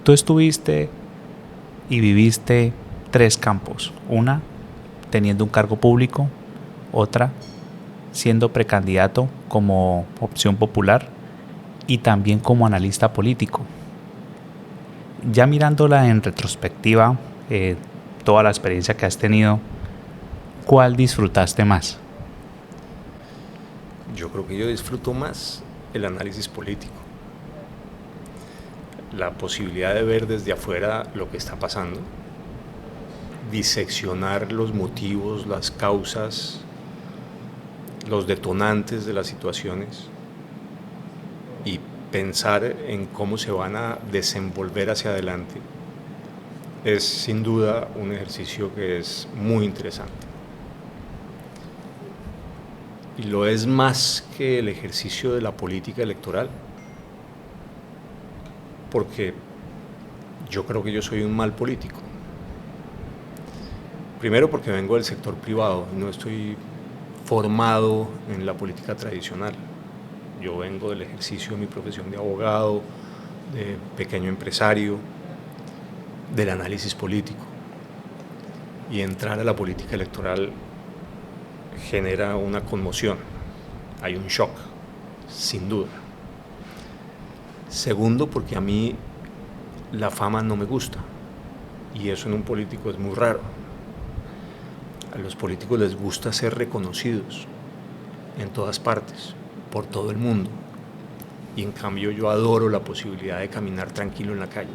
Tú estuviste y viviste tres campos. Una, teniendo un cargo público. Otra, siendo precandidato como opción popular. Y también como analista político. Ya mirándola en retrospectiva, toda la experiencia que has tenido, ¿cuál disfrutaste más? Yo creo que yo disfruto más el análisis político. La posibilidad de ver desde afuera lo que está pasando, diseccionar los motivos, las causas, los detonantes de las situaciones y pensar en cómo se van a desenvolver hacia adelante, es sin duda un ejercicio que es muy interesante. Y lo es más que el ejercicio de la política electoral, porque yo creo que yo soy un mal político. Primero porque vengo del sector privado, no estoy formado en la política tradicional. Yo vengo del ejercicio de mi profesión de abogado, de pequeño empresario, del análisis político. Y entrar a la política electoral genera una conmoción, hay un shock, sin duda. Segundo, porque a mí la fama no me gusta, y eso en un político es muy raro. A los políticos les gusta ser reconocidos en todas partes, por todo el mundo, y en cambio yo adoro la posibilidad de caminar tranquilo en la calle,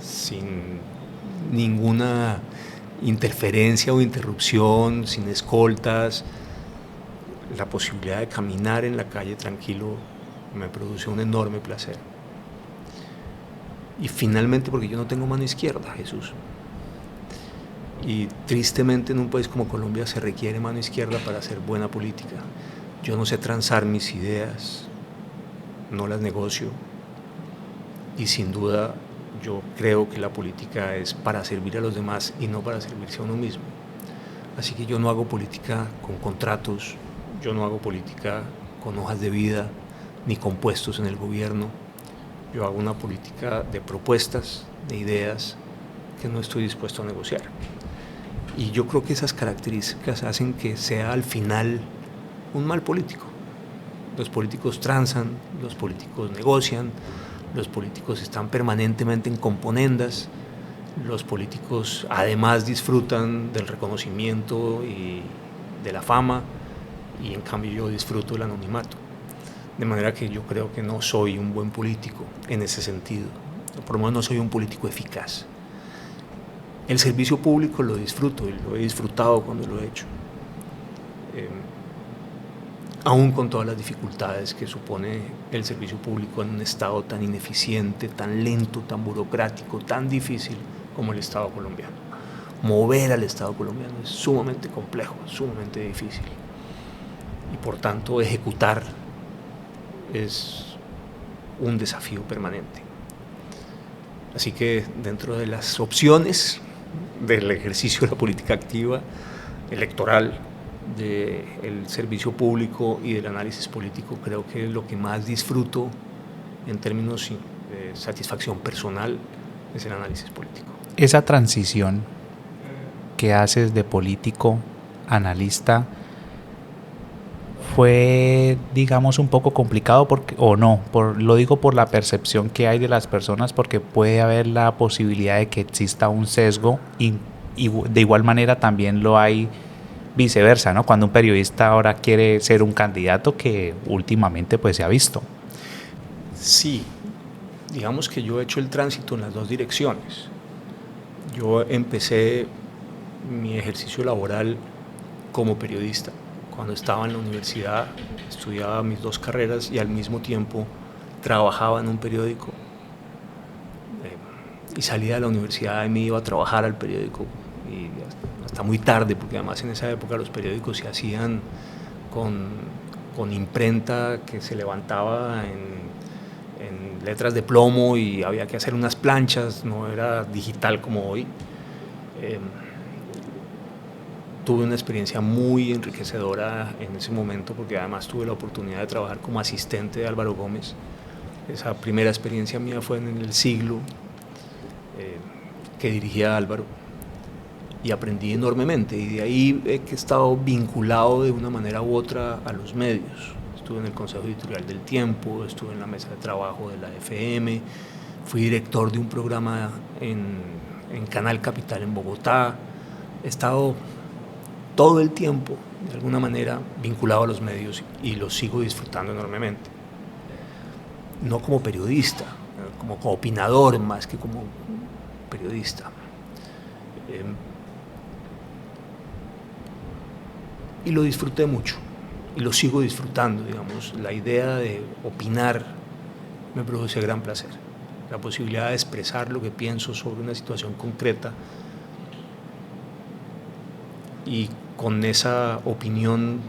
sin ninguna interferencia o interrupción, sin escoltas. La posibilidad de caminar en la calle tranquilo me produce un enorme placer. Y finalmente porque yo no tengo mano izquierda, Jesús. Y tristemente en un país como Colombia se requiere mano izquierda para hacer buena política. Yo no sé transar mis ideas, no las negocio, y sin duda yo creo que la política es para servir a los demás y no para servirse a uno mismo. Así que yo no hago política con contratos, yo no hago política con hojas de vida ni con puestos en el gobierno. Yo hago una política de propuestas, de ideas que no estoy dispuesto a negociar. Y yo creo que esas características hacen que sea al final un mal político. Los políticos transan, los políticos negocian, los políticos están permanentemente en componendas, los políticos además disfrutan del reconocimiento y de la fama, y en cambio yo disfruto del anonimato. De manera que yo creo que no soy un buen político en ese sentido, por lo menos no soy un político eficaz. El servicio público lo disfruto y lo he disfrutado cuando lo he hecho, aún con todas las dificultades que supone el servicio público en un estado tan ineficiente, tan lento, tan burocrático, tan difícil como el Estado colombiano. Mover al Estado colombiano es sumamente complejo, sumamente difícil, y por tanto ejecutar es un desafío permanente. Así que dentro de las opciones del ejercicio de la política activa, electoral, del servicio público y del análisis político, creo que lo que más disfruto en términos de satisfacción personal es el análisis político. Esa transición que haces de político a analista fue, digamos, un poco complicado porque, o no, lo digo por la percepción que hay de las personas, porque puede haber la posibilidad de que exista un sesgo y de igual manera también lo hay viceversa, ¿no? Cuando un periodista ahora quiere ser un candidato, que últimamente pues se ha visto. Sí, digamos que yo he hecho el tránsito en las dos direcciones. Yo empecé mi ejercicio laboral como periodista. Cuando estaba en la universidad estudiaba mis dos carreras y al mismo tiempo trabajaba en un periódico. Y salía de la universidad y me iba a trabajar al periódico, y hasta muy tarde, porque además en esa época los periódicos se hacían con imprenta que se levantaba en letras de plomo y había que hacer unas planchas, no era digital como hoy. Tuve una experiencia muy enriquecedora en ese momento, porque además tuve la oportunidad de trabajar como asistente de Álvaro Gómez. Esa primera experiencia mía fue en El Siglo, que dirigía Álvaro, y aprendí enormemente, y de ahí he estado vinculado de una manera u otra a los medios. Estuve en el Consejo Editorial del Tiempo, estuve en la mesa de trabajo de la FM, fui director de un programa en Canal Capital en Bogotá. He estado todo el tiempo, de alguna manera, vinculado a los medios y los sigo disfrutando enormemente. No como periodista, como opinador más que como periodista. Y lo disfruté mucho, y lo sigo disfrutando, digamos. La idea de opinar me produce gran placer. La posibilidad de expresar lo que pienso sobre una situación concreta y con esa opinión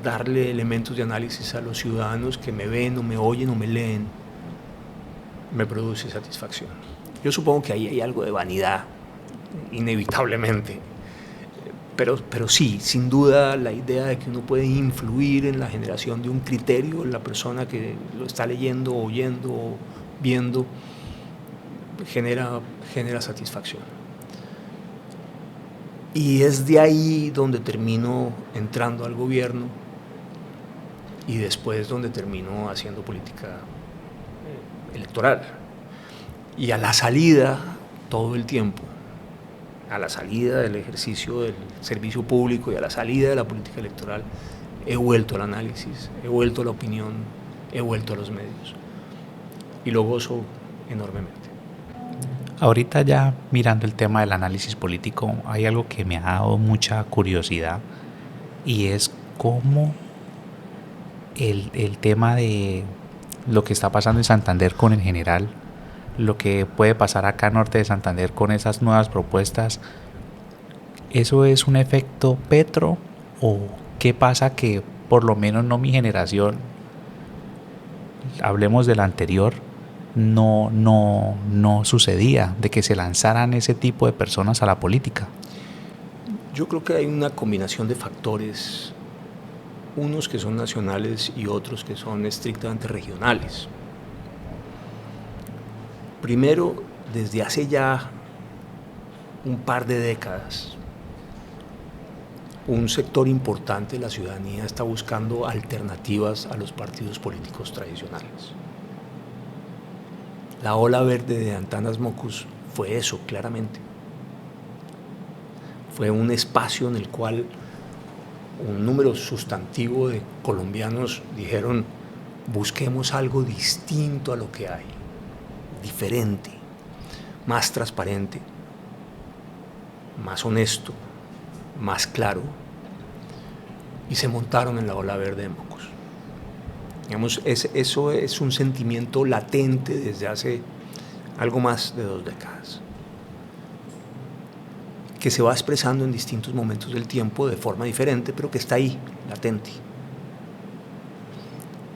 darle elementos de análisis a los ciudadanos que me ven o me oyen o me leen, me produce satisfacción. Yo supongo que ahí hay algo de vanidad, inevitablemente. Pero sí, sin duda, la idea de que uno puede influir en la generación de un criterio en la persona que lo está leyendo, oyendo o viendo, genera satisfacción. Y es de ahí donde termino entrando al gobierno y después donde termino haciendo política electoral. Y a la salida, todo el tiempo, a la salida del ejercicio del servicio público y a la salida de la política electoral, he vuelto al análisis, he vuelto a la opinión, he vuelto a los medios y lo gozo enormemente. Ahorita ya mirando el tema del análisis político, hay algo que me ha dado mucha curiosidad y es cómo el tema de lo que está pasando en Santander con el general, lo que puede pasar acá norte de Santander con esas nuevas propuestas, ¿eso es un efecto Petro o qué pasa que por lo menos no mi generación, hablemos de la anterior, no sucedía de que se lanzaran ese tipo de personas a la política? Yo creo que hay una combinación de factores, unos que son nacionales y otros que son estrictamente regionales. Primero, desde hace ya un par de décadas, un sector importante de la ciudadanía está buscando alternativas a los partidos políticos tradicionales. La ola verde de Antanas Mockus fue eso, claramente. Fue un espacio en el cual un número sustantivo de colombianos dijeron: busquemos algo distinto a lo que hay, diferente, más transparente, más honesto, más claro, y se montaron en la ola verde de Mockus. Digamos, eso es un sentimiento latente desde hace algo más de 2 décadas, que se va expresando en distintos momentos del tiempo de forma diferente, pero que está ahí, latente.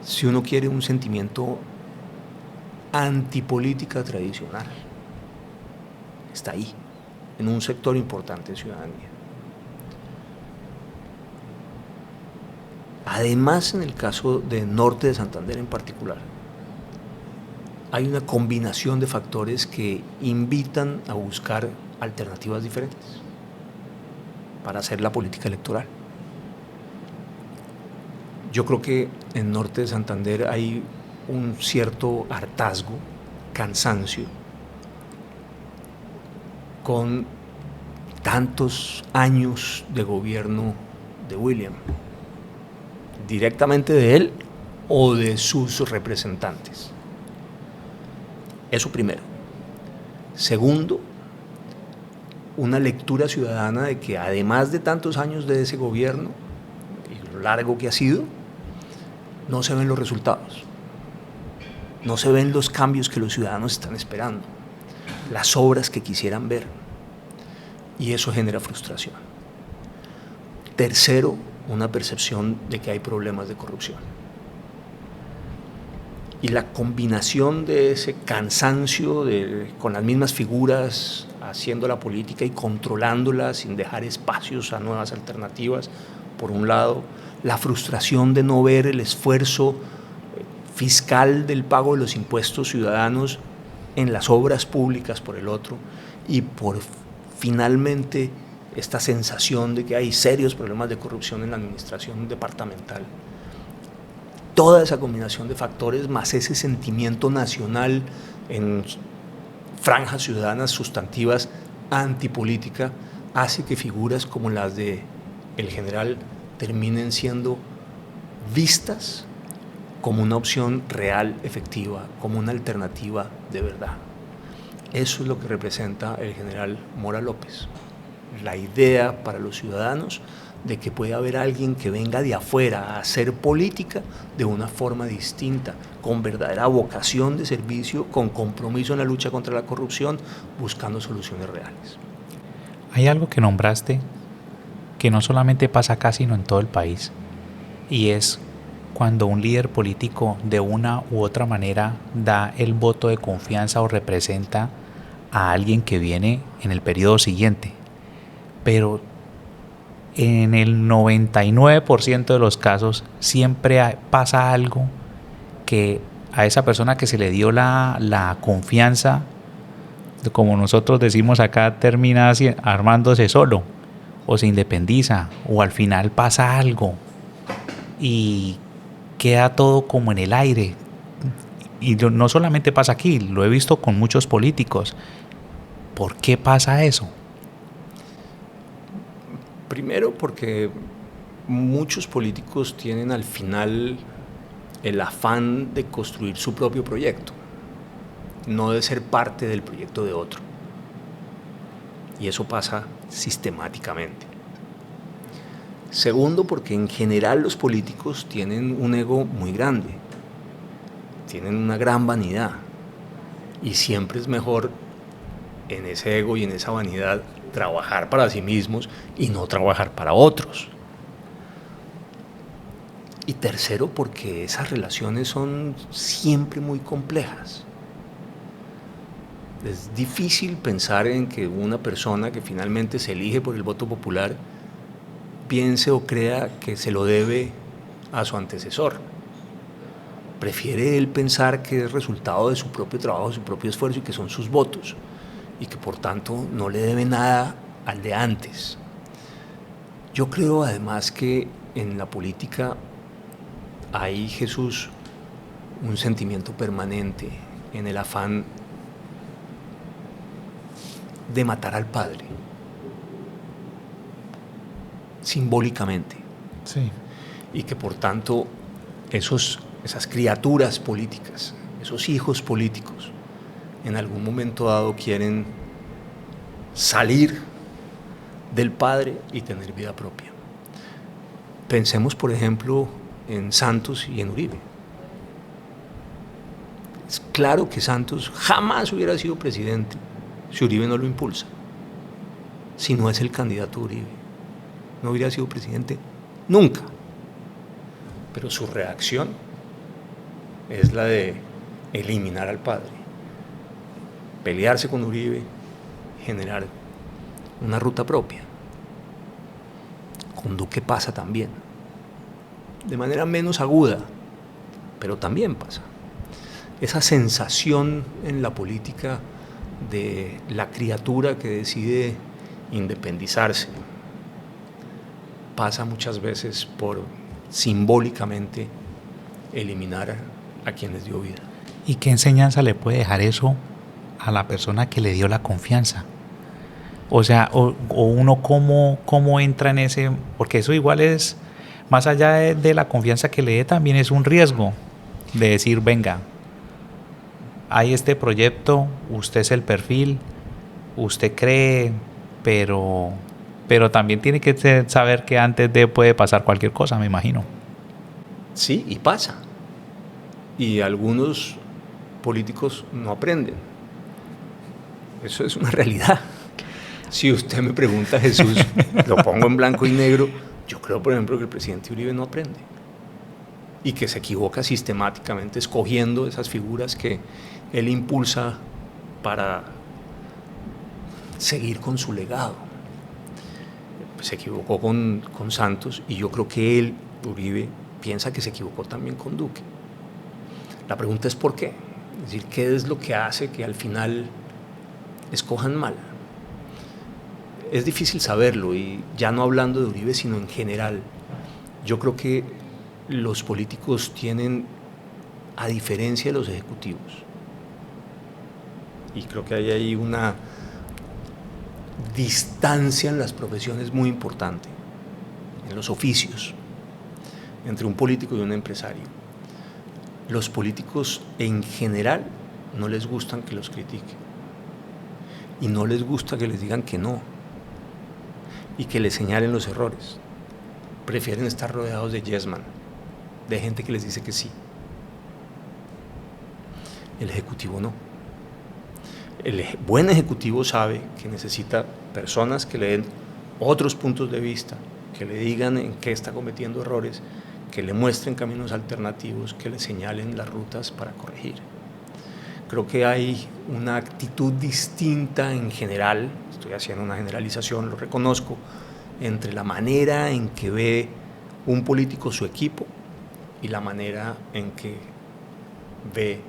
Si uno quiere un sentimiento antipolítica tradicional, está ahí, en un sector importante de ciudadanía. Además, en el caso de norte de Santander en particular, hay una combinación de factores que invitan a buscar alternativas diferentes para hacer la política electoral. Yo creo que en norte de Santander hay un cierto hartazgo, cansancio, con tantos años de gobierno de William, directamente de él o de sus representantes. Eso primero. Segundo, una lectura ciudadana de que además de tantos años de ese gobierno y lo largo que ha sido, no se ven los resultados, no se ven los cambios que los ciudadanos están esperando, las obras que quisieran ver, y eso genera frustración. Tercero, una percepción de que hay problemas de corrupción. Y la combinación de ese cansancio con las mismas figuras haciendo la política y controlándola sin dejar espacios a nuevas alternativas, por un lado, la frustración de no ver el esfuerzo fiscal del pago de los impuestos ciudadanos en las obras públicas por el otro, y por finalmente esta sensación de que hay serios problemas de corrupción en la administración departamental. Toda esa combinación de factores más ese sentimiento nacional en franjas ciudadanas sustantivas antipolítica hace que figuras como las de el general terminen siendo vistas como una opción real, efectiva, como una alternativa de verdad. Eso es lo que representa el general Mora López. La idea para los ciudadanos de que puede haber alguien que venga de afuera a hacer política de una forma distinta, con verdadera vocación de servicio, con compromiso en la lucha contra la corrupción, buscando soluciones reales. Hay algo que nombraste que no solamente pasa acá, sino en todo el país, y es cuando un líder político de una u otra manera da el voto de confianza o representa a alguien que viene en el periodo siguiente. Pero en el 99% de los casos siempre pasa algo que a esa persona que se le dio la confianza, como nosotros decimos acá, termina armándose solo, o se independiza, o al final pasa algo y queda todo como en el aire. Y no solamente pasa aquí, lo he visto con muchos políticos. ¿Por qué pasa eso? Primero porque muchos políticos tienen al final el afán de construir su propio proyecto, no de ser parte del proyecto de otro. Y eso pasa sistemáticamente. Segundo, porque en general los políticos tienen un ego muy grande, tienen una gran vanidad, y siempre es mejor en ese ego y en esa vanidad trabajar para sí mismos y no trabajar para otros. Y tercero, porque esas relaciones son siempre muy complejas. Es difícil pensar en que una persona que finalmente se elige por el voto popular piense o crea que se lo debe a su antecesor. Prefiere él pensar que es resultado de su propio trabajo, de su propio esfuerzo, y que son sus votos, y que por tanto no le debe nada al de antes. Yo creo además que en la política hay, Jesús, un sentimiento permanente en el afán de matar al padre, simbólicamente. Sí. Y que por tanto esas criaturas políticas, esos hijos políticos, en algún momento dado quieren salir del padre y tener vida propia. Pensemos, por ejemplo, en Santos y en Uribe. Es claro que Santos jamás hubiera sido presidente si Uribe no lo impulsa. Si no es el candidato Uribe, no hubiera sido presidente nunca. Pero su reacción es la de eliminar al padre, pelearse con Uribe, generar una ruta propia. Con Duque pasa también, de manera menos aguda, pero también pasa. Esa sensación en la política de la criatura que decide independizarse pasa muchas veces por simbólicamente eliminar a quien les dio vida. ¿Y qué enseñanza le puede dejar eso a la persona que le dio la confianza? O sea, o uno cómo entra en ese, porque eso igual es, más allá de la confianza que le dé, también es un riesgo de decir, venga, hay este proyecto, usted es el perfil, usted cree, pero también tiene que saber que antes de puede pasar cualquier cosa, me imagino. Sí, y pasa. Y algunos políticos no aprenden. Eso es una realidad. Si usted me pregunta, Jesús, lo pongo en blanco y negro, yo creo, por ejemplo, que el presidente Uribe no aprende y que se equivoca sistemáticamente escogiendo esas figuras que él impulsa para seguir con su legado. Se equivocó con Santos, y yo creo que Uribe, piensa que se equivocó también con Duque. La pregunta es ¿por qué? Es decir, ¿qué es lo que hace que al final escojan mal? Es difícil saberlo, y ya no hablando de Uribe, sino en general. Yo creo que los políticos tienen, a diferencia de los ejecutivos, y creo que hay ahí una distancia en las profesiones muy importante, en los oficios, entre un político y un empresario. Los políticos en general no les gustan que los critiquen, y no les gusta que les digan que no, y que les señalen los errores. Prefieren estar rodeados de yes man, de gente que les dice que sí. El ejecutivo no. El buen ejecutivo sabe que necesita personas que le den otros puntos de vista, que le digan en qué está cometiendo errores, que le muestren caminos alternativos, que le señalen las rutas para corregir. Creo que hay una actitud distinta en general, estoy haciendo una generalización, lo reconozco, entre la manera en que ve un político su equipo y la manera en que ve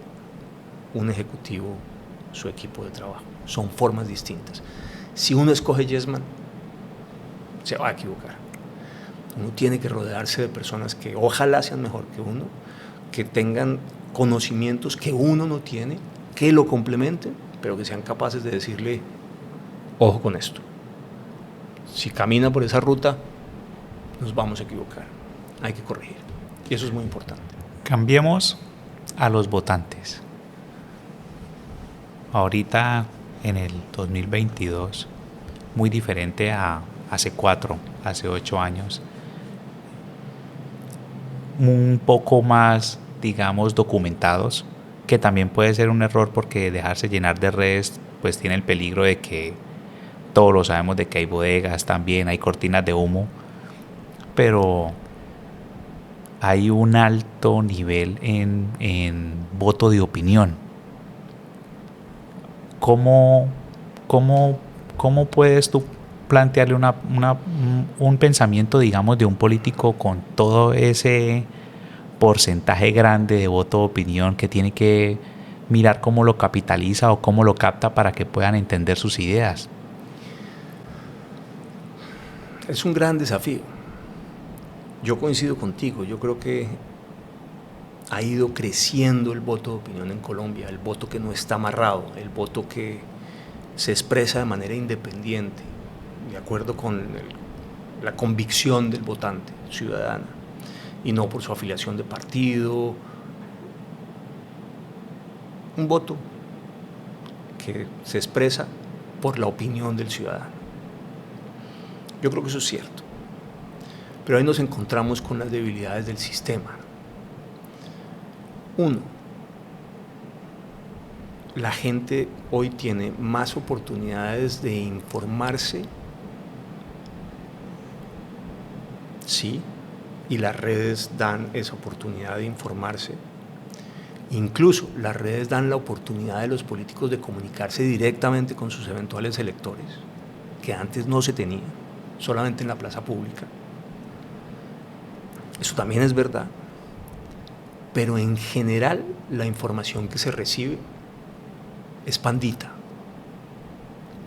un ejecutivo su equipo de trabajo. Son formas distintas. Si uno escoge yes man, se va a equivocar. Uno tiene que rodearse de personas que ojalá sean mejor que uno, que tengan conocimientos que uno no tiene, que lo complementen, pero que sean capaces de decirle, ojo con esto. Si camina por esa ruta, nos vamos a equivocar. Hay que corregir. Y eso es muy importante. Cambiemos a los votantes. Ahorita, en el 2022, muy diferente a hace 8 años, un poco más, digamos, documentados, que también puede ser un error porque dejarse llenar de redes pues tiene el peligro de que todos lo sabemos, de que hay bodegas también, hay cortinas de humo, pero hay un alto nivel en voto de opinión. ¿Cómo puedes tú plantearle un pensamiento, digamos, de un político con todo ese porcentaje grande de voto de opinión, que tiene que mirar cómo lo capitaliza o cómo lo capta para que puedan entender sus ideas? Es un gran desafío. Yo coincido contigo, yo creo que ha ido creciendo el voto de opinión en Colombia, el voto que no está amarrado, el voto que se expresa de manera independiente, de acuerdo con la convicción del votante ciudadana, y no por su afiliación de partido. Un voto que se expresa por la opinión del ciudadano. Yo creo que eso es cierto. Pero ahí nos encontramos con las debilidades del sistema. Uno, la gente hoy tiene más oportunidades de informarse, sí, y las redes dan esa oportunidad de informarse. Incluso las redes dan la oportunidad de los políticos de comunicarse directamente con sus eventuales electores, que antes no se tenía, solamente en la plaza pública. Eso también es verdad, pero en general la información que se recibe es pandita,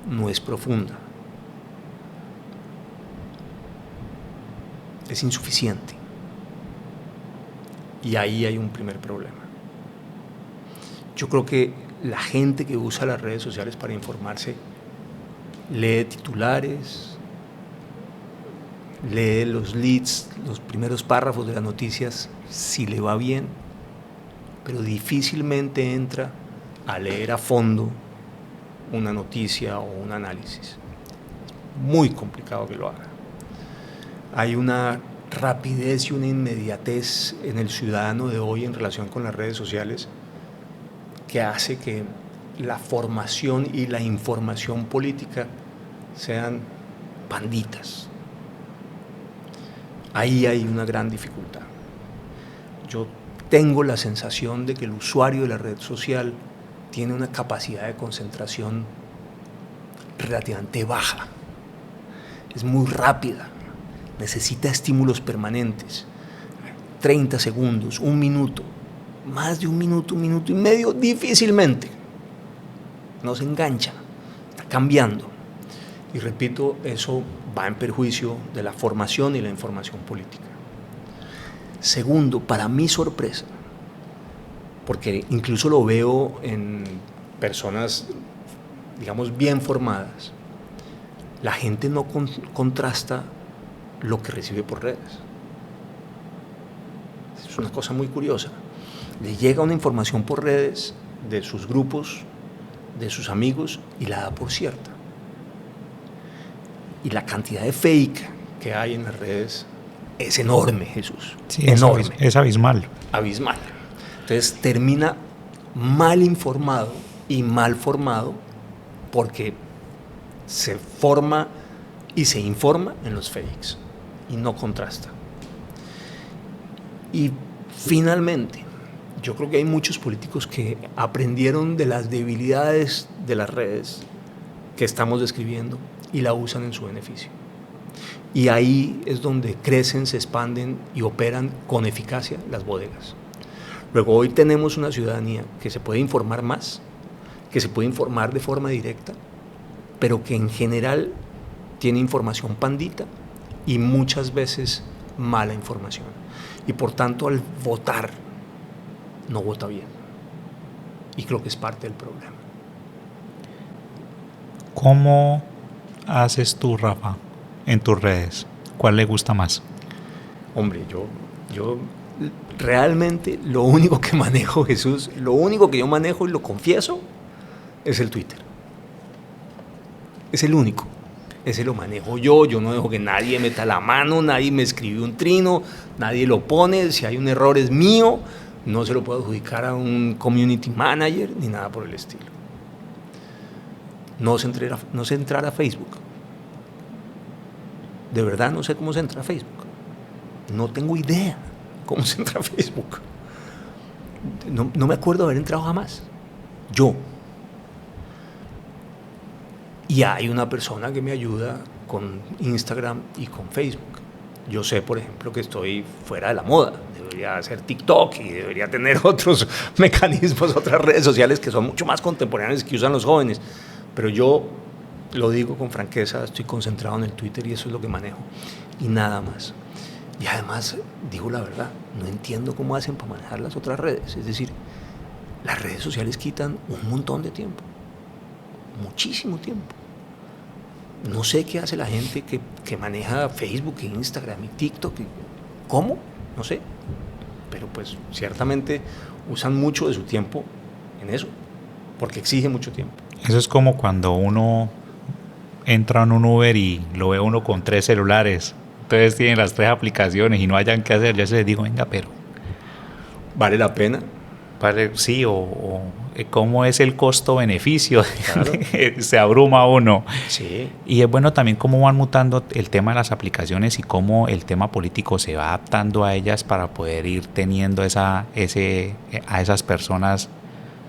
no es profunda, es insuficiente. Y ahí hay un primer problema. Yo creo que la gente que usa las redes sociales para informarse lee titulares, lee los leads, los primeros párrafos de las noticias, si le va bien, pero difícilmente entra a leer a fondo una noticia o un análisis. Muy complicado que lo haga. Hay una rapidez y una inmediatez en el ciudadano de hoy en relación con las redes sociales que hace que la formación y la información política sean panditas. Ahí hay una gran dificultad. Yo tengo la sensación de que el usuario de la red social tiene una capacidad de concentración relativamente baja. Es muy rápida, necesita estímulos permanentes, 30 segundos, 1 minuto, más de un minuto y medio, difícilmente. No se engancha, está cambiando. Y repito, eso va en perjuicio de la formación y la información política. Segundo, para mi sorpresa, porque incluso lo veo en personas, digamos, bien formadas, la gente no contrasta lo que recibe por redes. Es una cosa muy curiosa. Le llega una información por redes de sus grupos, de sus amigos, y la da por cierta. Y la cantidad de fake que hay en las redes es enorme, Jesús. Sí, enorme. Es abismal. Abismal. Entonces termina mal informado y mal formado porque se forma y se informa en los fakes y no contrasta. Y finalmente, yo creo que hay muchos políticos que aprendieron de las debilidades de las redes que estamos describiendo y la usan en su beneficio. Y ahí es donde crecen, se expanden y operan con eficacia las bodegas. Luego, hoy tenemos una ciudadanía que se puede informar más, que se puede informar de forma directa, pero que en general tiene información pandita y muchas veces mala información. Y por tanto, al votar, no vota bien. Y creo que es parte del problema. ¿Cómo haces tú, Rafa, en tus redes? ¿Cuál le gusta más? Hombre, yo realmente lo único que manejo, Jesús, lo único que yo manejo y lo confieso es el Twitter. Es el único. Ese lo manejo yo no dejo que nadie meta la mano, nadie me escribe un trino, nadie lo pone, si hay un error es mío, no se lo puedo adjudicar a un community manager ni nada por el estilo. No sé entrar a Facebook. De verdad no sé cómo se entra a Facebook. No tengo idea cómo se entra a Facebook. No me acuerdo de haber entrado jamás. Yo. Y hay una persona que me ayuda con Instagram y con Facebook. Yo sé, por ejemplo, que estoy fuera de la moda. Debería hacer TikTok y debería tener otros mecanismos, otras redes sociales que son mucho más contemporáneas que usan los jóvenes. Pero yo lo digo con franqueza, estoy concentrado en el Twitter y eso es lo que manejo. Y nada más. Y además, digo la verdad, no entiendo cómo hacen para manejar las otras redes. Es decir, las redes sociales quitan un montón de tiempo. Muchísimo tiempo. No sé qué hace la gente que maneja Facebook, Instagram y TikTok. ¿Cómo? No sé. Pero pues ciertamente usan mucho de su tiempo en eso, porque exige mucho tiempo. Eso es como cuando uno entra en un Uber y lo ve uno con 3 celulares. Entonces tienen las 3 aplicaciones y no hayan qué hacer. Ya se les digo, venga, pero ¿Vale la pena? sí, o cómo es el costo-beneficio. Claro. Se abruma uno. Sí. Y es bueno también cómo van mutando el tema de las aplicaciones y cómo el tema político se va adaptando a ellas para poder ir teniendo a esas personas,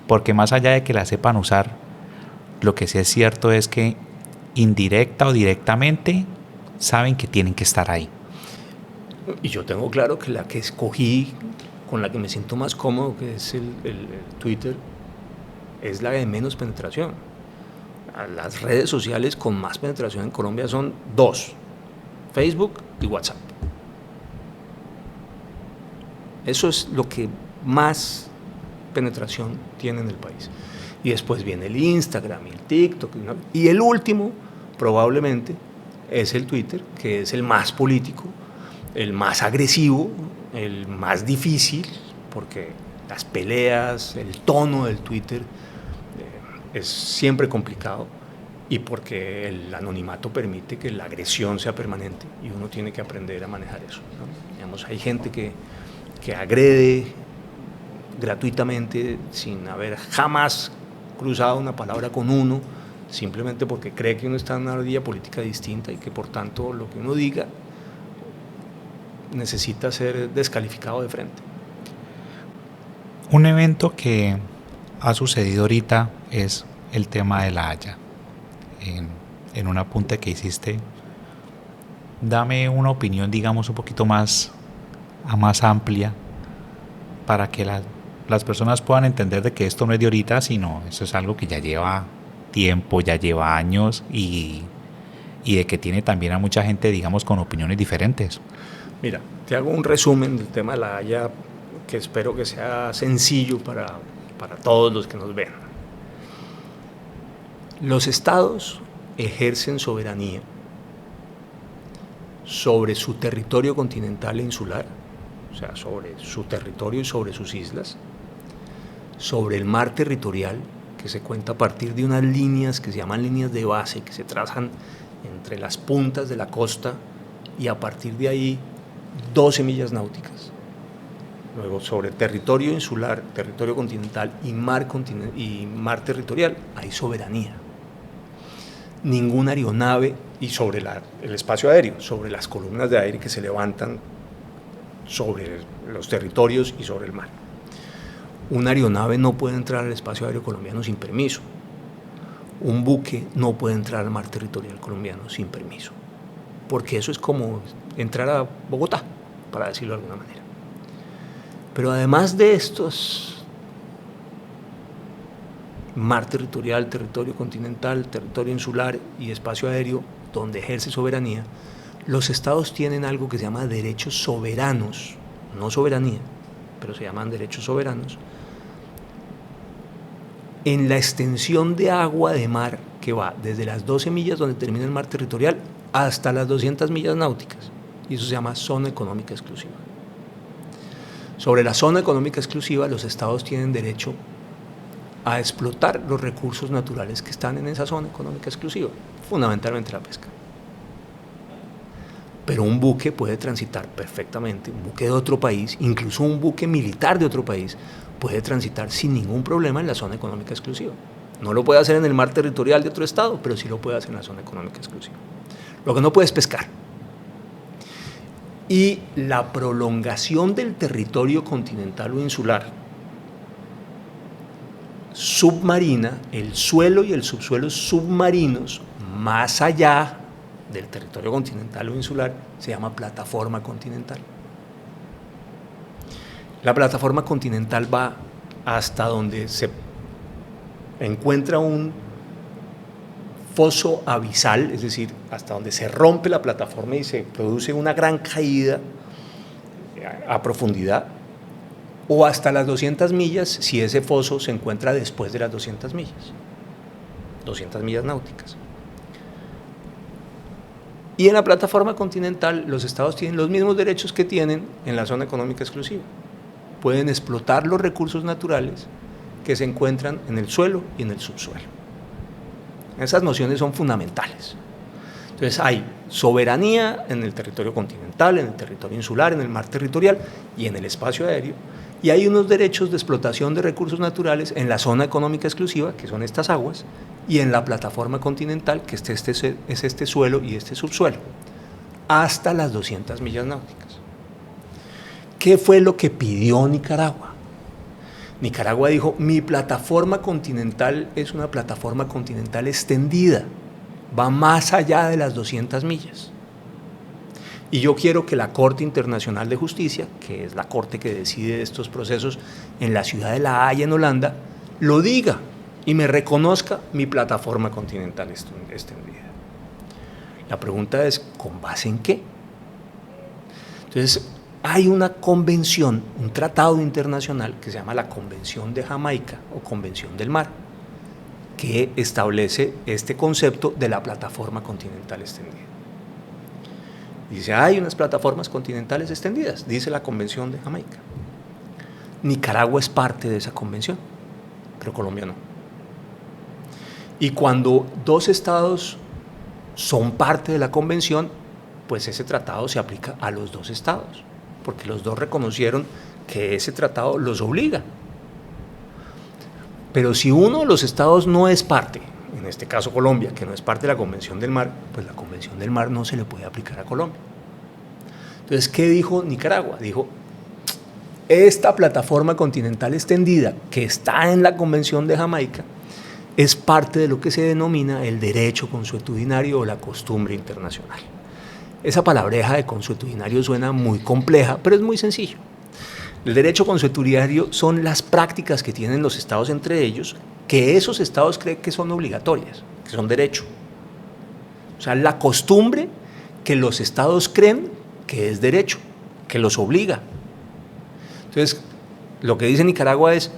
porque más allá de que las sepan usar, lo que sí es cierto es que indirecta o directamente saben que tienen que estar ahí. Y yo tengo claro que la que escogí, con la que me siento más cómodo, que es el Twitter, es la de menos penetración. Las redes sociales con más penetración en Colombia son 2, Facebook y WhatsApp. Eso es lo que más penetración tiene en el país. Y después viene el Instagram y el TikTok. Y el último, probablemente, es el Twitter, que es el más político, el más agresivo, el más difícil, porque las peleas, el tono del Twitter es siempre complicado y porque el anonimato permite que la agresión sea permanente y uno tiene que aprender a manejar eso, ¿no? Digamos, hay gente que agrede gratuitamente sin haber jamás cruzado una palabra con uno, simplemente porque cree que uno está en una ardilla política distinta y que por tanto lo que uno diga necesita ser descalificado de frente. Un evento que ha sucedido ahorita es el tema de La Haya. En un apunte que hiciste, dame una opinión, digamos, un poquito más amplia para que las personas puedan entender de que esto no es de ahorita, sino eso es algo que ya lleva tiempo, ya lleva años y de que tiene también a mucha gente, digamos, con opiniones diferentes. Mira, te hago un resumen del tema de la Haya que espero que sea sencillo para todos los que nos ven. Los estados ejercen soberanía sobre su territorio continental e insular, o sea, sobre su territorio y sobre sus islas, sobre el mar territorial, que se cuenta a partir de unas líneas que se llaman líneas de base, que se trazan entre las puntas de la costa y a partir de ahí 12 millas náuticas. Luego, sobre territorio insular, territorio continental y mar territorial, hay soberanía. Ninguna aeronave, y sobre el espacio aéreo, sobre las columnas de aire que se levantan sobre los territorios y sobre el mar. Una aeronave no puede entrar al espacio aéreo colombiano sin permiso. Un buque no puede entrar al mar territorial colombiano sin permiso, porque eso es como entrar a Bogotá, para decirlo de alguna manera. Pero además de estos, mar territorial, territorio continental, territorio insular y espacio aéreo, donde ejerce soberanía, los estados tienen algo que se llama derechos soberanos, no soberanía, pero se llaman derechos soberanos, en la extensión de agua de mar que va desde las 12 millas donde termina el mar territorial hasta las 200 millas náuticas, y eso se llama zona económica exclusiva. Sobre la zona económica exclusiva, los estados tienen derecho a explotar los recursos naturales que están en esa zona económica exclusiva, fundamentalmente la pesca. Pero un buque puede transitar perfectamente, un buque de otro país, incluso un buque militar de otro país, puede transitar sin ningún problema en la zona económica exclusiva. No lo puede hacer en el mar territorial de otro estado, pero sí lo puede hacer en la zona económica exclusiva. Lo que no puede es pescar. Y la prolongación del territorio continental o insular submarina, el suelo y el subsuelo submarinos más allá del territorio continental o insular, se llama plataforma continental. La plataforma continental va hasta donde se encuentra un foso abisal, es decir, hasta donde se rompe la plataforma y se produce una gran caída a profundidad, o hasta las 200 millas si ese foso se encuentra después de las 200 millas náuticas. Y en la plataforma continental los estados tienen los mismos derechos que tienen en la zona económica exclusiva. Pueden explotar los recursos naturales que se encuentran en el suelo y en el subsuelo. Esas nociones son fundamentales. Entonces hay soberanía en el territorio continental, en el territorio insular, en el mar territorial y en el espacio aéreo, y hay unos derechos de explotación de recursos naturales en la zona económica exclusiva, que son estas aguas, y en la plataforma continental, que es este suelo y este subsuelo, hasta las 200 millas náuticas. ¿Qué fue lo que pidió Nicaragua? Nicaragua dijo, mi plataforma continental es una plataforma continental extendida, va más allá de las 200 millas. Y yo quiero que la Corte Internacional de Justicia, que es la corte que decide estos procesos en la ciudad de La Haya, en Holanda, lo diga y me reconozca mi plataforma continental extendida. La pregunta es, ¿con base en qué? Entonces, hay una convención, un tratado internacional que se llama la Convención de Jamaica o Convención del Mar, que establece este concepto de la plataforma continental extendida. Dice, hay unas plataformas continentales extendidas, dice la Convención de Jamaica. Nicaragua es parte de esa convención, pero Colombia no. Y cuando dos estados son parte de la convención, pues ese tratado se aplica a los dos estados, porque los dos reconocieron que ese tratado los obliga. Pero si uno de los estados no es parte, en este caso Colombia, que no es parte de la Convención del Mar, pues la Convención del Mar no se le puede aplicar a Colombia. Entonces, ¿qué dijo Nicaragua? Dijo, esta plataforma continental extendida que está en la Convención de Jamaica es parte de lo que se denomina el derecho consuetudinario o la costumbre internacional. Esa palabreja de consuetudinario suena muy compleja, pero es muy sencillo. El derecho consuetudinario son las prácticas que tienen los estados entre ellos, que esos estados creen que son obligatorias, que son derecho. O sea, la costumbre que los estados creen que es derecho, que los obliga. Entonces, lo que dice Nicaragua es,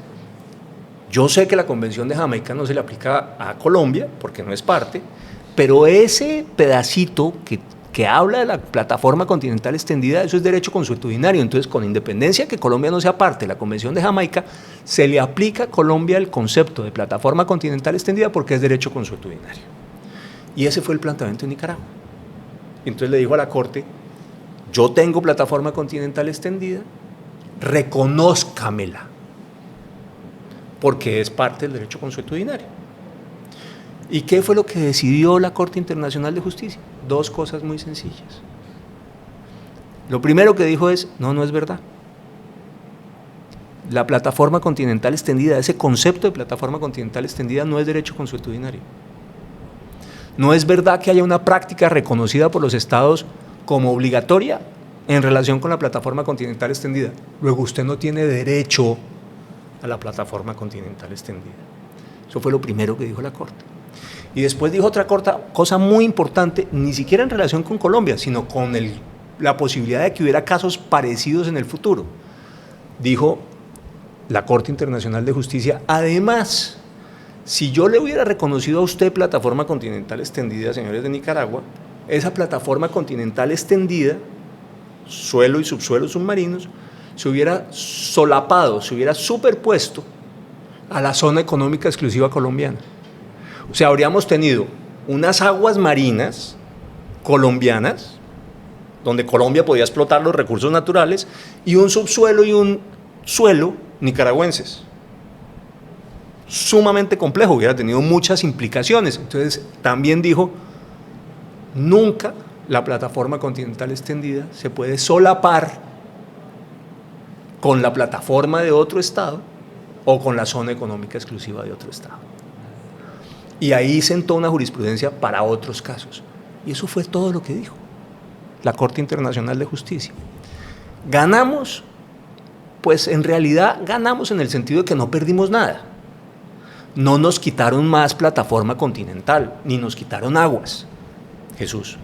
yo sé que la Convención de Jamaica no se le aplica a Colombia, porque no es parte, pero ese pedacito que habla de la plataforma continental extendida, eso es derecho consuetudinario. Entonces, con independencia que Colombia no sea parte de la Convención de Jamaica, se le aplica a Colombia el concepto de plataforma continental extendida porque es derecho consuetudinario. Y ese fue el planteamiento de Nicaragua. Entonces le dijo a la Corte, yo tengo plataforma continental extendida, reconózcamela, porque es parte del derecho consuetudinario. ¿Y qué fue lo que decidió la Corte Internacional de Justicia? Dos cosas muy sencillas. Lo primero que dijo es, no es verdad. La plataforma continental extendida, ese concepto de plataforma continental extendida no es derecho consuetudinario. No es verdad que haya una práctica reconocida por los estados como obligatoria en relación con la plataforma continental extendida. Luego usted no tiene derecho a la plataforma continental extendida. Eso fue lo primero que dijo la Corte. Y después dijo otra cosa muy importante, ni siquiera en relación con Colombia, sino con la posibilidad de que hubiera casos parecidos en el futuro. Dijo la Corte Internacional de Justicia, además, si yo le hubiera reconocido a usted plataforma continental extendida, señores de Nicaragua, esa plataforma continental extendida, suelo y subsuelo submarinos, se hubiera solapado, se hubiera superpuesto a la zona económica exclusiva colombiana. O sea, habríamos tenido unas aguas marinas colombianas, donde Colombia podía explotar los recursos naturales, y un subsuelo y un suelo nicaragüenses. Sumamente complejo, hubiera tenido muchas implicaciones. Entonces, también dijo, nunca la plataforma continental extendida se puede solapar con la plataforma de otro estado o con la zona económica exclusiva de otro estado. Y ahí sentó una jurisprudencia para otros casos. Y eso fue todo lo que dijo la Corte Internacional de Justicia. ¿Ganamos? Pues en realidad ganamos en el sentido de que no perdimos nada. No nos quitaron más plataforma continental, ni nos quitaron aguas, Jesús.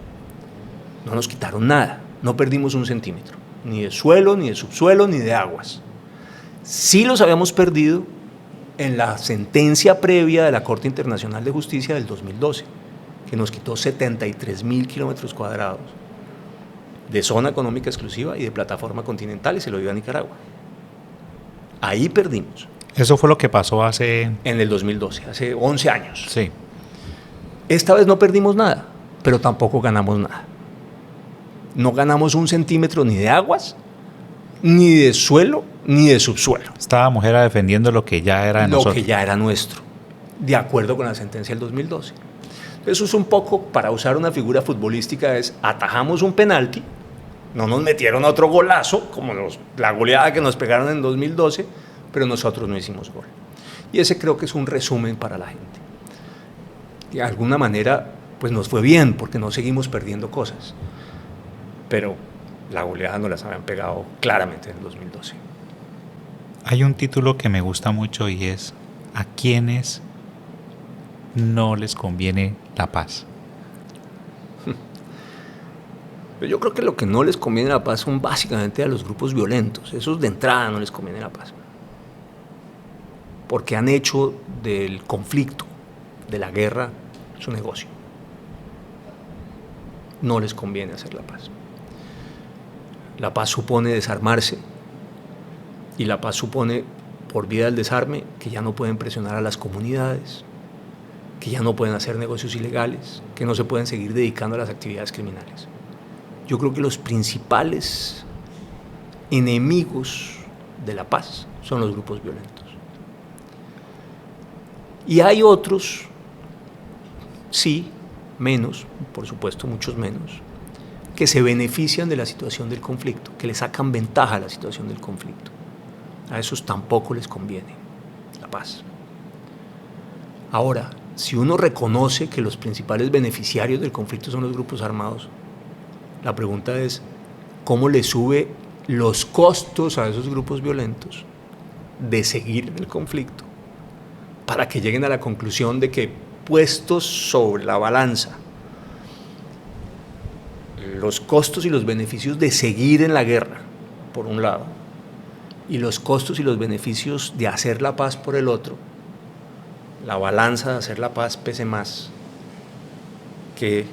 No nos quitaron nada, no perdimos un centímetro, ni de suelo, ni de subsuelo, ni de aguas. Sí los habíamos perdido en la sentencia previa de la Corte Internacional de Justicia del 2012, que nos quitó 73.000 kilómetros cuadrados de zona económica exclusiva y de plataforma continental y se lo dio a Nicaragua. Ahí perdimos. Eso fue lo que pasó en el 2012, hace 11 años. Sí. Esta vez no perdimos nada, pero tampoco ganamos nada. No ganamos un centímetro ni de aguas, ni de suelo, ni de subsuelo. Estábamos defendiendo lo que ya era de nosotros. Lo que ya era nuestro, de acuerdo con la sentencia del 2012. Eso es un poco, para usar una figura futbolística, es atajamos un penalti, no nos metieron otro golazo, como la goleada que nos pegaron en 2012, pero nosotros no hicimos gol. Y ese creo que es un resumen para la gente. De alguna manera, pues nos fue bien, porque no seguimos perdiendo cosas. Pero la goleada nos las habían pegado claramente en el 2012. Hay un título que me gusta mucho y es ¿a quiénes no les conviene la paz? Yo creo que lo que no les conviene la paz son básicamente a los grupos violentos. Esos de entrada no les conviene la paz. Porque han hecho del conflicto, de la guerra, su negocio. No les conviene hacer la paz. La paz supone desarmarse y la paz supone, por vía del desarme, que ya no pueden presionar a las comunidades, que ya no pueden hacer negocios ilegales, que no se pueden seguir dedicando a las actividades criminales. Yo creo que los principales enemigos de la paz son los grupos violentos. Y hay otros, sí, menos, por supuesto muchos menos, que se benefician de la situación del conflicto, que le sacan ventaja a la situación del conflicto. A esos tampoco les conviene la paz. Ahora, si uno reconoce que los principales beneficiarios del conflicto son los grupos armados, la pregunta es, ¿cómo le sube los costos a esos grupos violentos de seguir en el conflicto para que lleguen a la conclusión de que, puestos sobre la balanza los costos y los beneficios de seguir en la guerra, por un lado, y los costos y los beneficios de hacer la paz por el otro, la balanza de hacer la paz pese más que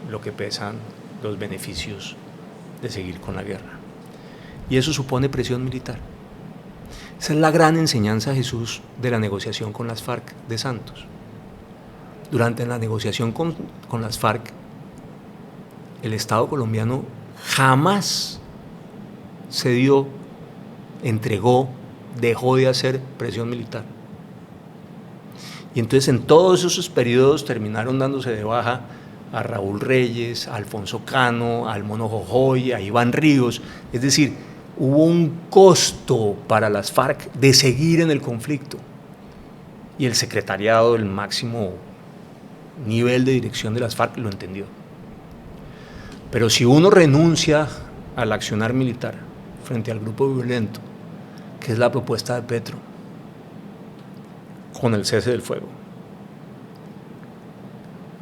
lo que pesan los beneficios de seguir con la guerra. Y eso supone presión militar. Esa es la gran enseñanza, Jesús, de la negociación con las FARC de Santos. Durante la negociación con las FARC, el Estado colombiano jamás cedió, entregó, dejó de hacer presión militar. Y entonces en todos esos periodos terminaron dándose de baja a Raúl Reyes, a Alfonso Cano, al Mono Jojoy, a Iván Ríos. Es decir, hubo un costo para las FARC de seguir en el conflicto. Y el secretariado, el máximo nivel de dirección de las FARC, lo entendió. Pero si uno renuncia al accionar militar frente al grupo violento, que es la propuesta de Petro, con el cese del fuego.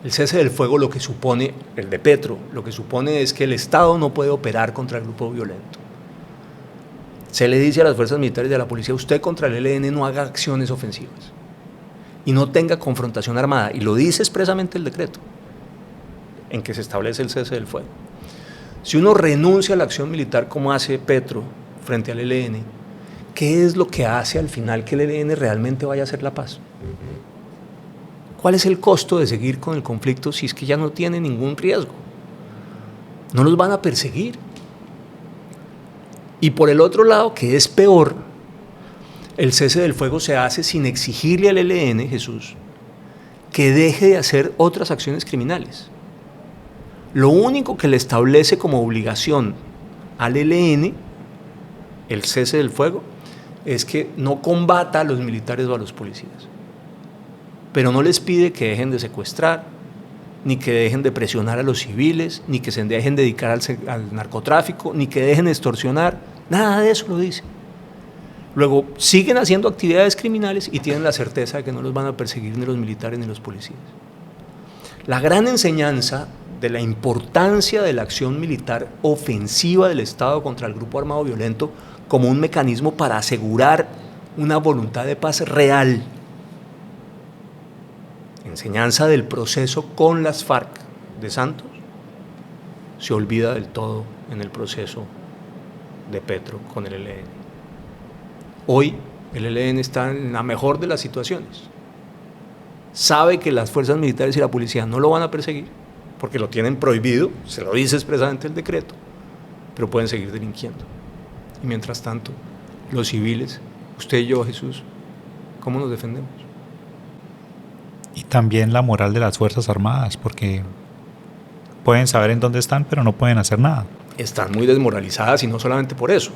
El cese del fuego lo que supone, el de Petro, lo que supone es que el Estado no puede operar contra el grupo violento. Se le dice a las fuerzas militares y a la policía: usted contra el ELN no haga acciones ofensivas y no tenga confrontación armada, y lo dice expresamente el decreto en que se establece el cese del fuego. Si uno renuncia a la acción militar como hace Petro frente al ELN, ¿qué es lo que hace al final que el ELN realmente vaya a hacer la paz? ¿Cuál es el costo de seguir con el conflicto si es que ya no tiene ningún riesgo? No los van a perseguir. Y por el otro lado, que es peor, el cese del fuego se hace sin exigirle al ELN, Jesús, que deje de hacer otras acciones criminales. Lo único que le establece como obligación al ELN, el cese del fuego, es que no combata a los militares o a los policías. Pero no les pide que dejen de secuestrar, ni que dejen de presionar a los civiles, ni que se dejen de dedicar al narcotráfico, ni que dejen de extorsionar. Nada de eso lo dice. Luego siguen haciendo actividades criminales y tienen la certeza de que no los van a perseguir ni los militares ni los policías. La gran enseñanza de la importancia de la acción militar ofensiva del Estado contra el grupo armado violento como un mecanismo para asegurar una voluntad de paz real. Enseñanza del proceso con las FARC de Santos se olvida del todo en el proceso de Petro con el ELN. Hoy el ELN está en la mejor de las situaciones. Sabe que las fuerzas militares y la policía no lo van a perseguir porque lo tienen prohibido, se lo dice expresamente el decreto, pero pueden seguir delinquiendo. Y mientras tanto, los civiles, usted y yo, Jesús, ¿cómo nos defendemos? Y también la moral de las Fuerzas Armadas, porque pueden saber en dónde están, pero no pueden hacer nada. Están muy desmoralizadas, y no solamente por eso.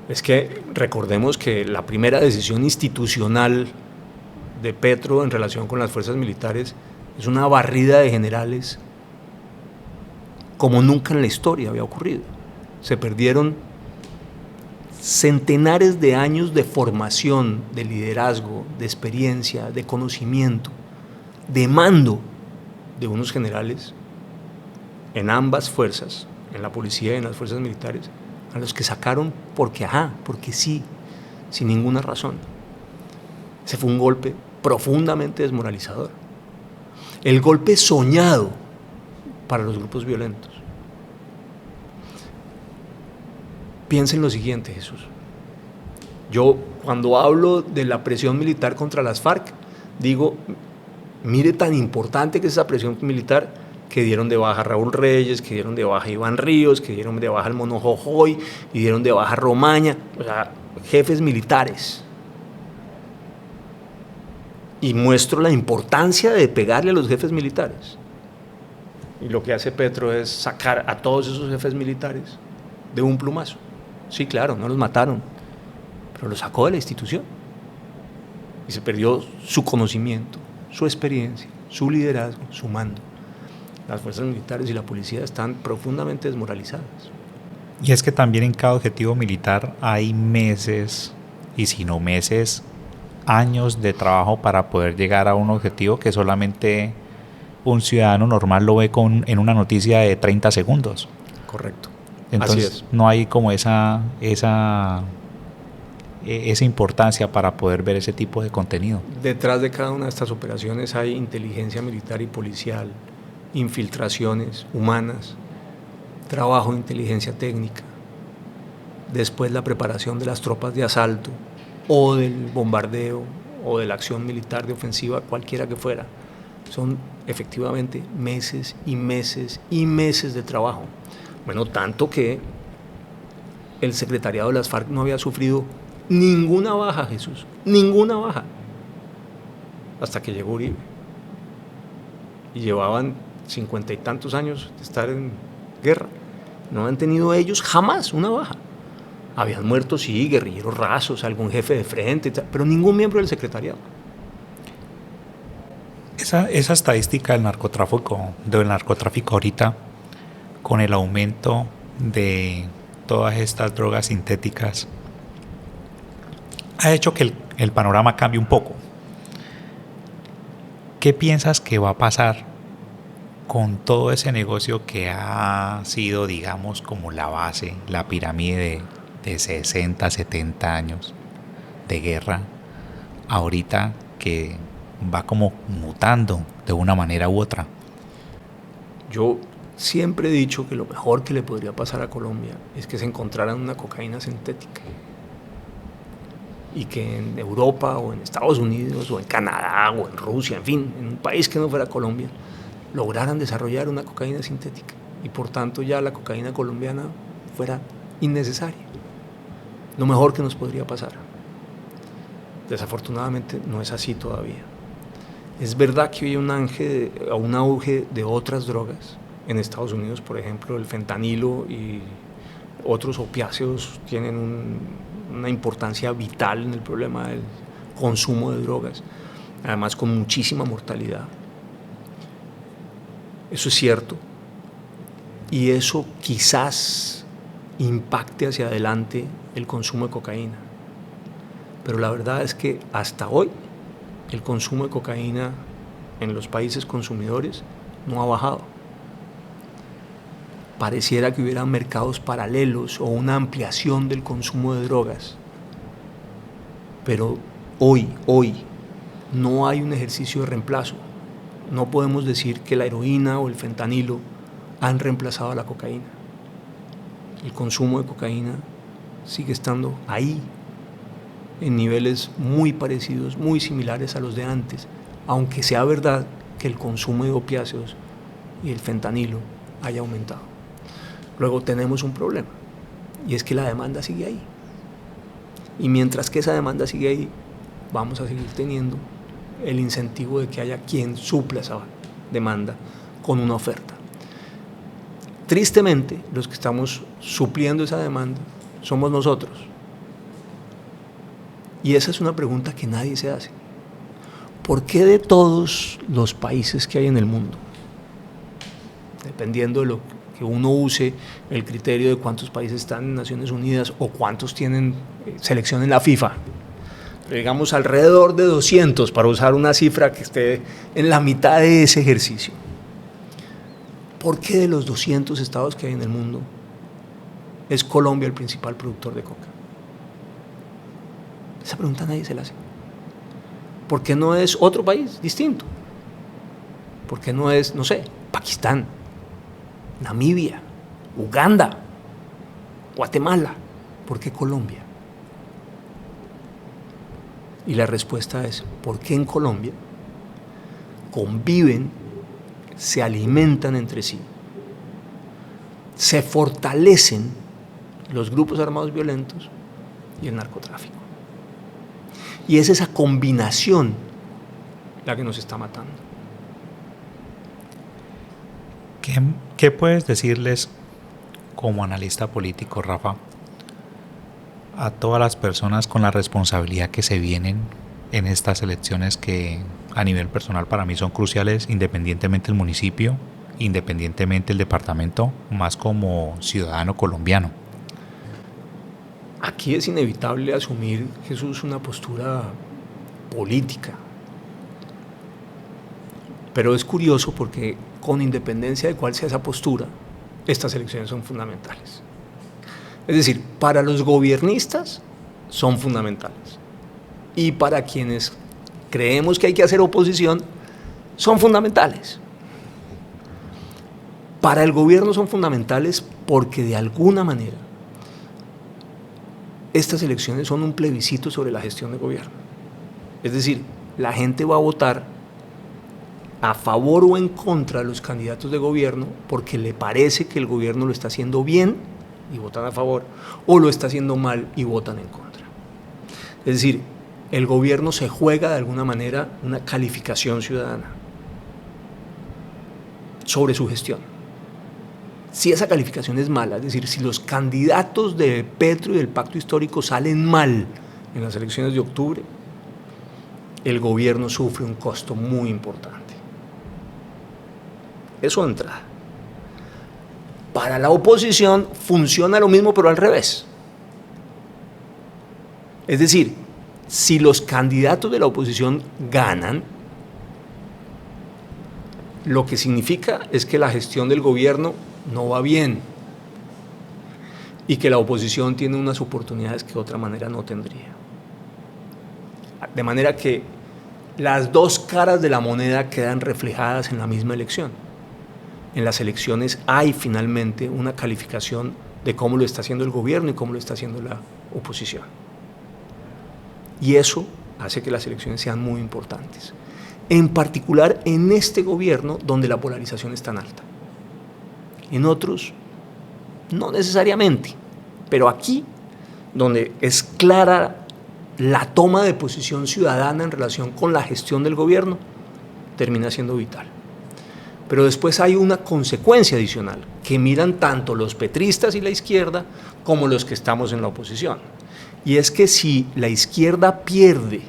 Es que recordemos que la primera decisión institucional de Petro en relación con las fuerzas militares es una barrida de generales como nunca en la historia había ocurrido. Se perdieron centenares de años de formación, de liderazgo, de experiencia, de conocimiento, de mando de unos generales en ambas fuerzas, en la policía y en las fuerzas militares, a los que sacaron porque sí, sin ninguna razón. Ese fue un golpe profundamente desmoralizador. El golpe soñado para los grupos violentos. Piensen lo siguiente, Jesús. Yo, cuando hablo de la presión militar contra las FARC, digo, mire tan importante que es esa presión militar, que dieron de baja a Raúl Reyes, que dieron de baja a Iván Ríos, que dieron de baja al Mono Jojoy, y dieron de baja a Romaña, o sea, jefes militares. Y muestro la importancia de pegarle a los jefes militares. Y lo que hace Petro es sacar a todos esos jefes militares de un plumazo. Sí, claro, no los mataron, pero los sacó de la institución. Y se perdió su conocimiento, su experiencia, su liderazgo, su mando. Las fuerzas militares y la policía están profundamente desmoralizadas. Y es que también en cada objetivo militar hay meses, y si no meses, años de trabajo para poder llegar a un objetivo que solamente un ciudadano normal lo ve en una noticia de 30 segundos. Correcto. Entonces Así es. no hay como esa importancia para poder ver ese tipo de contenido. Detrás de cada una de estas operaciones hay inteligencia militar y policial, infiltraciones humanas, trabajo de inteligencia técnica, después la preparación de las tropas de asalto o del bombardeo o de la acción militar de ofensiva, cualquiera que fuera. Son efectivamente meses y meses y meses de trabajo. Bueno, tanto que el secretariado de las FARC no había sufrido ninguna baja, Jesús, ninguna baja, hasta que llegó Uribe. Y llevaban 50 y tantos años de estar en guerra. No han tenido ellos jamás una baja. Habían muerto, sí, guerrilleros rasos, algún jefe de frente, pero ningún miembro del secretariado. Esa estadística del narcotráfico ahorita, con el aumento de todas estas drogas sintéticas, ha hecho que el panorama cambie un poco. ¿Qué piensas que va a pasar con todo ese negocio que ha sido, digamos, como la base, la pirámide de 60, 70 años de guerra, ahorita que va como mutando de una manera u otra? Yo siempre he dicho que lo mejor que le podría pasar a Colombia es que se encontraran una cocaína sintética y que en Europa o en Estados Unidos o en Canadá o en Rusia, en fin, en un país que no fuera Colombia, lograran desarrollar una cocaína sintética y por tanto ya la cocaína colombiana fuera innecesaria. Lo mejor que nos podría pasar. Desafortunadamente no es así todavía. Es verdad que hay un auge de otras drogas. En Estados Unidos, por ejemplo, el fentanilo y otros opiáceos tienen una importancia vital en el problema del consumo de drogas, además con muchísima mortalidad. Eso es cierto, y eso quizás impacte hacia adelante el consumo de cocaína, pero la verdad es que hasta hoy el consumo de cocaína en los países consumidores no ha bajado. Pareciera que hubiera mercados paralelos o una ampliación del consumo de drogas, pero hoy no hay un ejercicio de reemplazo. No podemos decir que la heroína o el fentanilo han reemplazado a la cocaína. El consumo de cocaína sigue estando ahí, en niveles muy parecidos, muy similares a los de antes, aunque sea verdad que el consumo de opiáceos y el fentanilo haya aumentado. Luego tenemos un problema, y es que la demanda sigue ahí. Y mientras que esa demanda sigue ahí, vamos a seguir teniendo el incentivo de que haya quien supla esa demanda con una oferta. Tristemente, los que estamos supliendo esa demanda somos nosotros. Y esa es una pregunta que nadie se hace. ¿Por qué de todos los países que hay en el mundo, dependiendo de lo que uno use, el criterio de cuántos países están en Naciones Unidas o cuántos tienen selección en la FIFA, pero digamos alrededor de 200 para usar una cifra que esté en la mitad de ese ejercicio? ¿Por qué de los 200 estados que hay en el mundo es Colombia el principal productor de coca? Esa pregunta nadie se la hace. ¿Por qué no es otro país distinto? ¿Por qué no es, no sé, Pakistán, Namibia, Uganda, Guatemala? ¿Por qué Colombia? Y la respuesta es, ¿por qué en Colombia conviven, se alimentan entre sí, se fortalecen los grupos armados violentos y el narcotráfico? Y es esa combinación la que nos está matando. ¿Qué puedes decirles como analista político, Rafa, a todas las personas con la responsabilidad que se vienen en estas elecciones que a nivel personal para mí son cruciales, independientemente del municipio, independientemente del departamento, más como ciudadano colombiano? Aquí es inevitable asumir, Jesús, una postura política. Pero es curioso porque con independencia de cuál sea esa postura, estas elecciones son fundamentales. Es decir, para los gobiernistas son fundamentales. Y para quienes creemos que hay que hacer oposición, son fundamentales. Para el gobierno son fundamentales porque de alguna manera estas elecciones son un plebiscito sobre la gestión de gobierno. Es decir, la gente va a votar a favor o en contra de los candidatos de gobierno porque le parece que el gobierno lo está haciendo bien y votan a favor, o lo está haciendo mal y votan en contra. Es decir, el gobierno se juega de alguna manera una calificación ciudadana sobre su gestión. Si esa calificación es mala, es decir, si los candidatos de Petro y del Pacto Histórico salen mal en las elecciones de octubre, el gobierno sufre un costo muy importante. Eso de entrada. Para la oposición funciona lo mismo, pero al revés. Es decir, si los candidatos de la oposición ganan, lo que significa es que la gestión del gobierno no va bien y que la oposición tiene unas oportunidades que de otra manera no tendría. De manera que las dos caras de la moneda quedan reflejadas en la misma elección. En las elecciones hay finalmente una calificación de cómo lo está haciendo el gobierno y cómo lo está haciendo la oposición. Y eso hace que las elecciones sean muy importantes. En particular en este gobierno donde la polarización es tan alta. En otros, no necesariamente, pero aquí, donde es clara la toma de posición ciudadana en relación con la gestión del gobierno, termina siendo vital. Pero después hay una consecuencia adicional que miran tanto los petristas y la izquierda como los que estamos en la oposición. Y es que si la izquierda pierde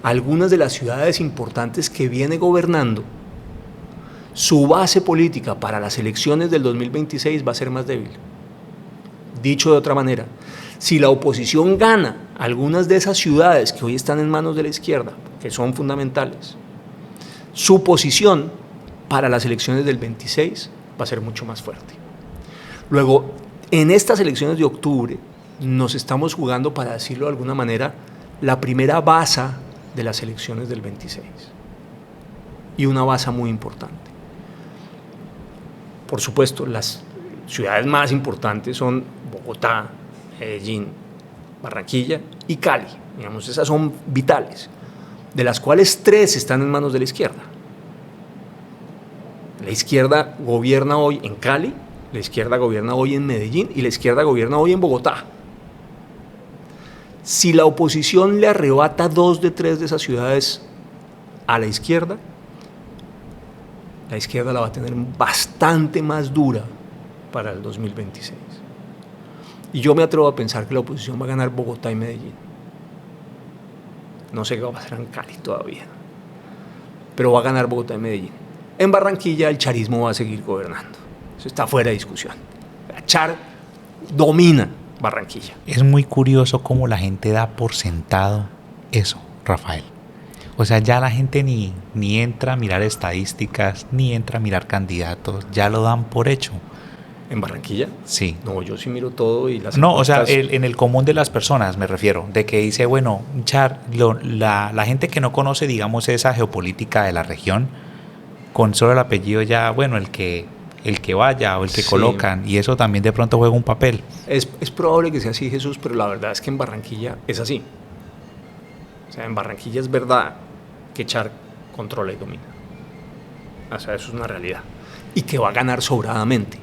algunas de las ciudades importantes que viene gobernando, su base política para las elecciones del 2026 va a ser más débil. Dicho de otra manera, si la oposición gana algunas de esas ciudades que hoy están en manos de la izquierda, que son fundamentales, su posición para las elecciones del 26 va a ser mucho más fuerte. Luego, en estas elecciones de octubre, nos estamos jugando, para decirlo de alguna manera, la primera baza de las elecciones del 26. Y una baza muy importante. Por supuesto, las ciudades más importantes son Bogotá, Medellín, Barranquilla y Cali. Digamos, esas son vitales, de las cuales 3 están en manos de la izquierda. La izquierda gobierna hoy en Cali, la izquierda gobierna hoy en Medellín y la izquierda gobierna hoy en Bogotá. Si la oposición le arrebata 2 de 3 de esas ciudades a la izquierda la va a tener bastante más dura para el 2026. Y yo me atrevo a pensar que la oposición va a ganar Bogotá y Medellín. No sé qué va a pasar en Cali todavía, pero va a ganar Bogotá y Medellín. En Barranquilla el charismo va a seguir gobernando. Eso está fuera de discusión. La Char domina Barranquilla. Es muy curioso cómo la gente da por sentado eso, Rafael. O sea, ya la gente ni entra a mirar estadísticas, ni entra a mirar candidatos, ya lo dan por hecho. ¿En Barranquilla? Sí. No, yo sí miro todo y las No, encuestas... o sea, en el común de las personas me refiero, de que dice, bueno, Char, la gente que no conoce, digamos, esa geopolítica de la región, con solo el apellido ya, bueno, el que vaya o el que Sí. colocan, y eso también de pronto juega un papel. Es probable que sea así, Jesús, pero la verdad es que en Barranquilla es así. O sea, en Barranquilla es verdad que Char controla y domina. O sea, eso es una realidad. Y que va a ganar sobradamente.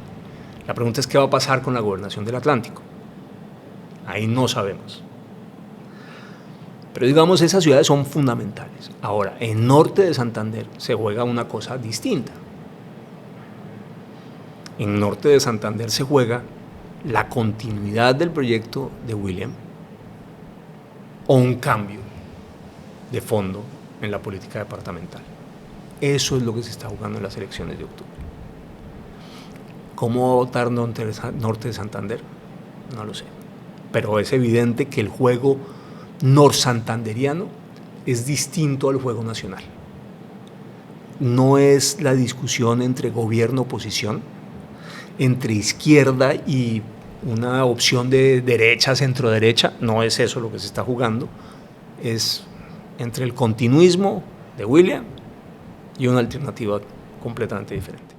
La pregunta es qué va a pasar con la gobernación del Atlántico. Ahí no sabemos. Pero digamos, esas ciudades son fundamentales. Ahora, en norte de Santander se juega una cosa distinta. En norte de Santander se juega la continuidad del proyecto de William o un cambio de fondo en la política departamental. Eso es lo que se está jugando en las elecciones de octubre. ¿Cómo va a votar norte de Santander? No lo sé. pero es evidente que el juego norsantanderiano es distinto al juego nacional. No es la discusión entre gobierno-oposición, entre izquierda y una opción de derecha, centro-derecha, no es eso lo que se está jugando, es entre el continuismo de William y una alternativa completamente diferente.